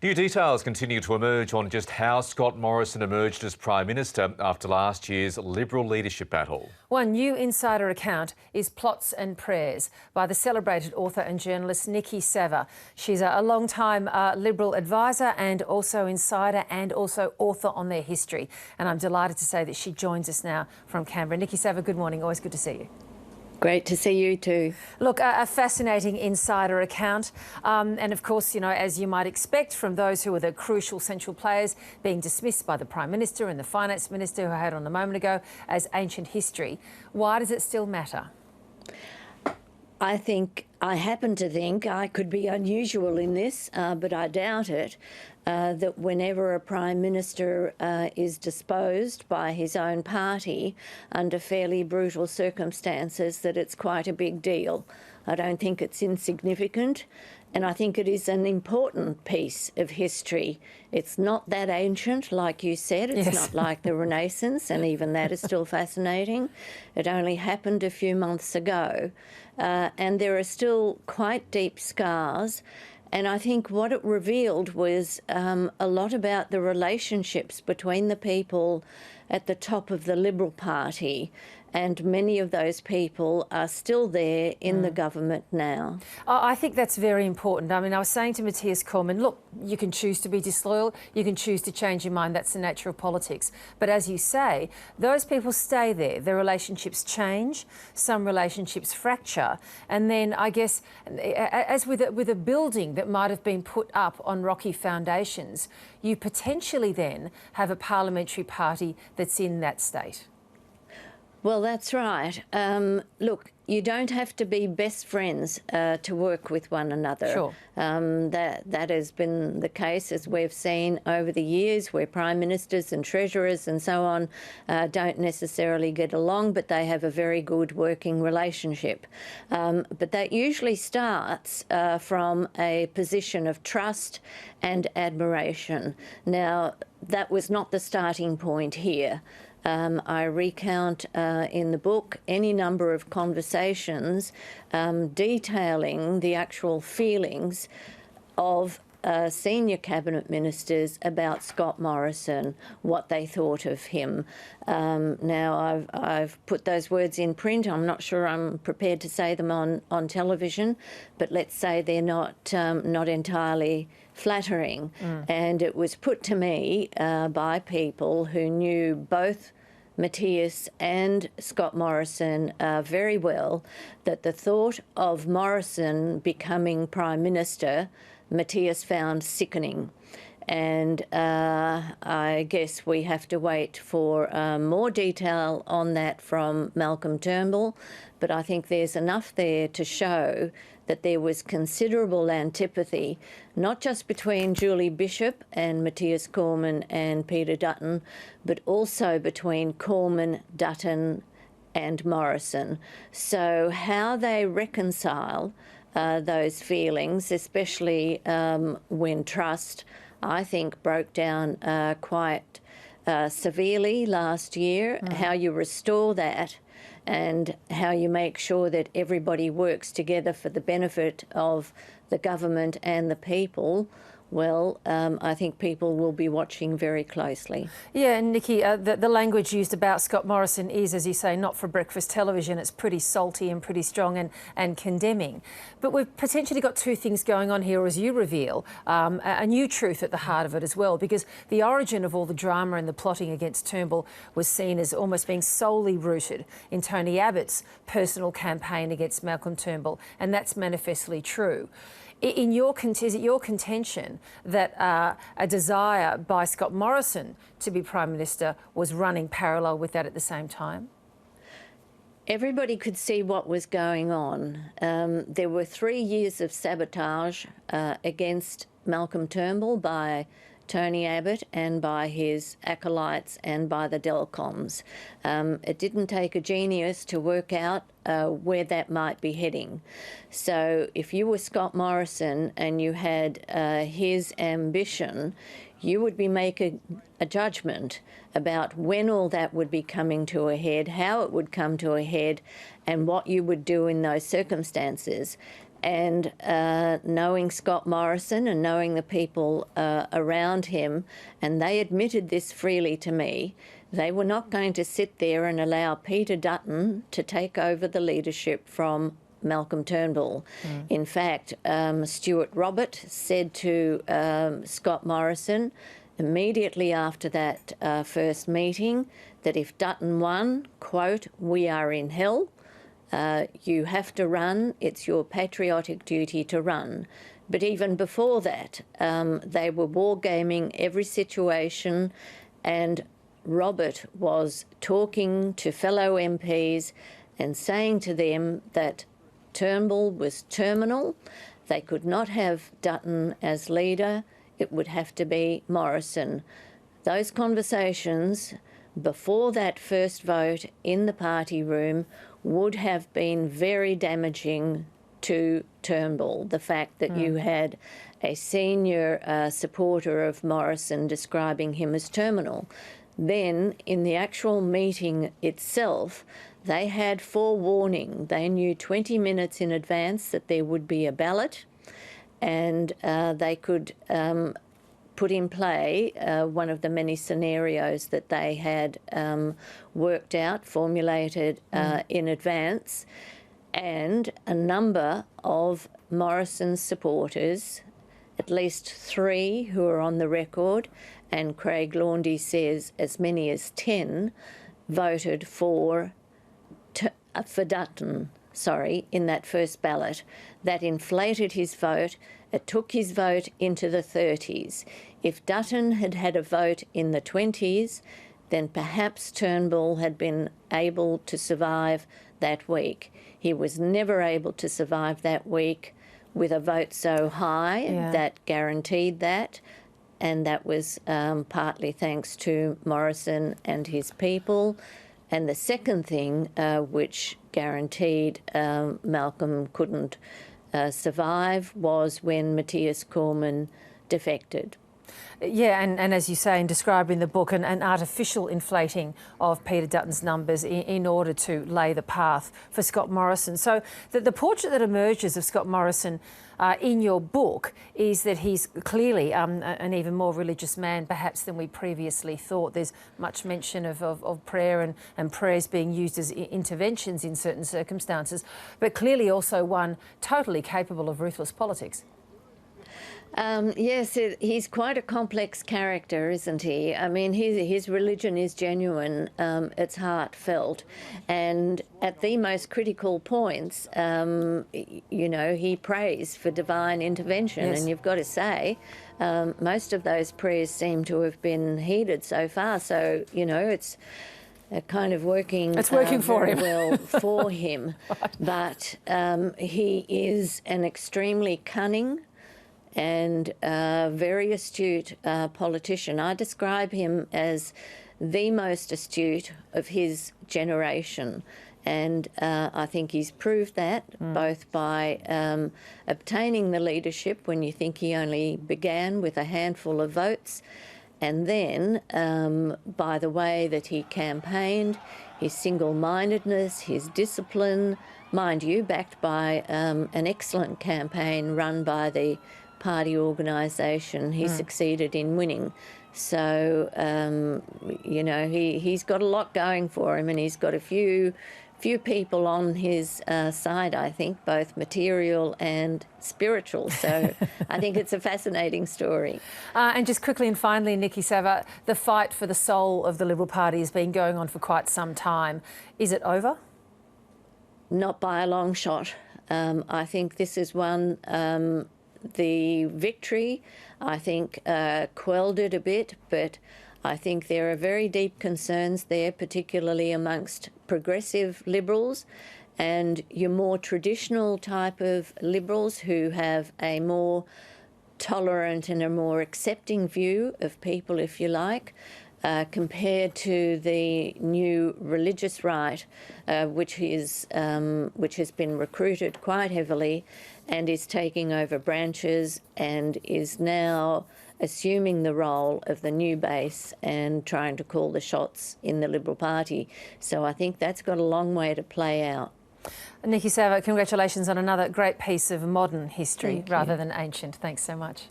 New details continue to emerge on just how Scott Morrison emerged as Prime Minister after last year's Liberal leadership battle. One new insider account is Plots and Prayers by the celebrated author and journalist Niki Savva. She's a long-time Liberal advisor and also insider and also author on their history. And I'm delighted to say that she joins us now from Canberra. Niki Savva, good morning. Always good to see you. Great to see you too. Look, a fascinating insider account. And of course, you know, as you might expect from those who are the crucial central players being dismissed by the Prime Minister and the Finance Minister who I had on a moment ago as ancient history. Why does it still matter? I happen to think, I could be unusual in this, but I doubt it, that whenever a Prime Minister is disposed by his own party under fairly brutal circumstances, that it's quite a big deal. I don't think it's insignificant, and I think it is an important piece of history. It's not that ancient, like you said. It's not like the Renaissance, and even that is still fascinating. It only happened a few months ago, and there are still quite deep scars. And I think what it revealed was a lot about the relationships between the people at the top of the Liberal Party, and many of those people are still there in the government now. I think that's very important. I mean, I was saying to Matthias Cormann, look, you can choose to be disloyal, you can choose to change your mind, that's the nature of politics. But as you say, those people stay there, their relationships change, some relationships fracture, and then I guess, as with a building that might have been put up on rocky foundations, you potentially then have a parliamentary party that's in that state. Well, that's right. Look, you don't have to be best friends to work with one another. Sure. That has been the case, as we've seen over the years, where prime ministers and treasurers and so on don't necessarily get along, but they have a very good working relationship. But that usually starts from a position of trust and admiration. Now, that was not the starting point here. I recount in the book any number of conversations detailing the actual feelings of senior cabinet ministers about Scott Morrison, what they thought of him. Now, I've put those words in print. I'm not sure I'm prepared to say them on television, but let's say they're not entirely flattering. And it was put to me by people who knew both Matthias and Scott Morrison very well, that the thought of Morrison becoming Prime Minister, Matthias found sickening. And I guess we have to wait for more detail on that from Malcom Turnbull, but I think there's enough there to show that there was considerable antipathy, not just between Julie Bishop and Matthias Cormann and Peter Dutton, but also between Cormann, Dutton and Morrison. So how they reconcile those feelings, especially when trust, I think, broke down quite severely last year, how you restore that and how you make sure that everybody works together for the benefit of the government and the people. Well, I think people will be watching very closely. Yeah, and Niki, the language used about Scott Morrison is, as you say, not for breakfast television. It's pretty salty and pretty strong and condemning. But we've potentially got two things going on here, as you reveal, a new truth at the heart of it as well, because the origin of all the drama and the plotting against Turnbull was seen as almost being solely rooted in Tony Abbott's personal campaign against Malcom Turnbull, and that's manifestly true. Is it your contention that a desire by Scott Morrison to be Prime Minister was running parallel with that at the same time? Everybody could see what was going on. There were 3 years of sabotage against Malcom Turnbull by Tony Abbott and by his acolytes and by the Delcoms. It didn't take a genius to work out where that might be heading. So if you were Scott Morrison and you had his ambition, you would be making a judgment about when all that would be coming to a head, how it would come to a head, and what you would do in those circumstances. And knowing Scott Morrison and knowing the people around him, and they admitted this freely to me, they were not going to sit there and allow Peter Dutton to take over the leadership from Malcom Turnbull. In fact, Stuart Robert said to Scott Morrison immediately after that first meeting that if Dutton won, quote, "we are in hell. You have to run. It's your patriotic duty to run." But even before that, they were wargaming every situation, and Robert was talking to fellow MPs and saying to them that Turnbull was terminal. They could not have Dutton as leader. It would have to be Morrison. Those conversations before that first vote in the party room would have been very damaging to Turnbull. The fact that you had a senior supporter of Morrison describing him as terminal. Then, in the actual meeting itself, they had forewarning. They knew 20 minutes in advance that there would be a ballot, and they could put in play one of the many scenarios that they had worked out, formulated in advance. And a number of Morrison's supporters, at least 3 who are on the record, and Craig Laundy says as many as 10, voted for Dutton, in that first ballot. That inflated his vote. It took his vote into the 30s. If Dutton had had a vote in the 20s, then perhaps Turnbull had been able to survive that week. He was never able to survive that week with a vote so high that guaranteed that, and that was partly thanks to Morrison and his people. And the second thing which guaranteed Malcolm couldn't survive was when Matthias Cormann defected. Yeah, and as you say and described in the book, an artificial inflating of Peter Dutton's numbers in order to lay the path for Scott Morrison. So the portrait that emerges of Scott Morrison in your book is that he's clearly an even more religious man perhaps than we previously thought. There's much mention of prayer and prayers being used as interventions in certain circumstances, but clearly also one totally capable of ruthless politics. Yes, he's quite a complex character, isn't he? I mean, his religion is genuine, it's heartfelt, and at the most critical points, you know, he prays for divine intervention, and you've got to say, most of those prayers seem to have been heeded so far, so, you know, it's kind of working, for him. well for him. But he is an extremely cunning and very astute politician. I describe him as the most astute of his generation, and I think he's proved that both by obtaining the leadership when you think he only began with a handful of votes, and then by the way that he campaigned, his single-mindedness, his discipline, mind you, backed by an excellent campaign run by the party organisation. He succeeded in winning. So, you know, he's got a lot going for him, and he's got a few people on his side, I think, both material and spiritual. So I think it's a fascinating story. And just quickly and finally, Niki Savva, the fight for the soul of the Liberal Party has been going on for quite some time. Is it over? Not by a long shot. I think this is one... the victory, I think, quelled it a bit, but I think there are very deep concerns there, particularly amongst progressive Liberals and your more traditional type of Liberals who have a more tolerant and a more accepting view of people, if you like, compared to the new religious right, which has been recruited quite heavily and is taking over branches and is now assuming the role of the new base and trying to call the shots in the Liberal Party. So I think that's got a long way to play out. Niki Savva, congratulations on another great piece of modern history Thank you. rather than ancient. Thanks so much.